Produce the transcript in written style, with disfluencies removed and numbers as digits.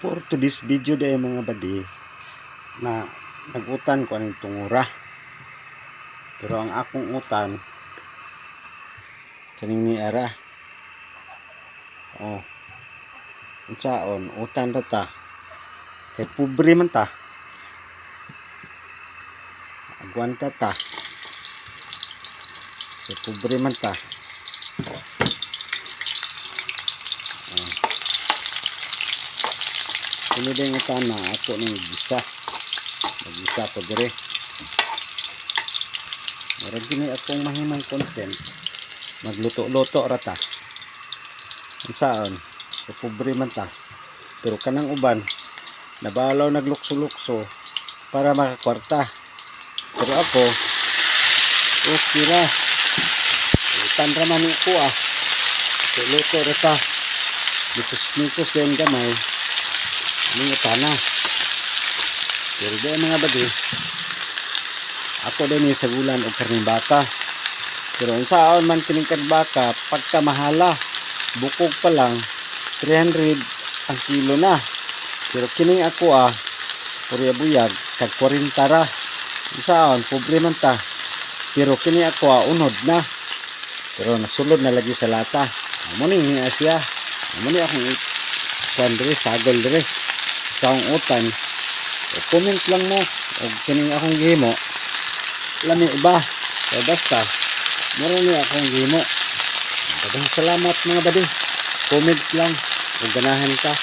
For today's video day mga badi na nagutan ko aning tungura, pero ang akong utan kaning ni ara unsaon utan ra ta kay pobre man ta, agwanta ta kay pobre man ta. Ini din yung tana ako nang gisa ko dire. Meron gini akong mahimong content, magluto-luto rata unsaon pobre man ta, pero kanang uban nabalaw naglukso-lukso para makakwarta, pero ako okay ra, utan ra man ko luto rata mitos din gamay ini utana. Pero di mga badi ako din sa gulan o karning baka, pero unsaon man kining baka pagka mahala bukog pa lang 300 ang kilo na, pero kining ako buyag kag 40 ra, unsaon pobre man ta, pero kini ako unod na, pero nasulod na lagi sa lata. Amo ni Asia, amo ni akong kandre sagol dire sa utan. Comment lang mo og kining akong gihimo lami iba, so basta moro ni akong gihimo. Daghang salamat mga badi, comment lang ug ganahan ka.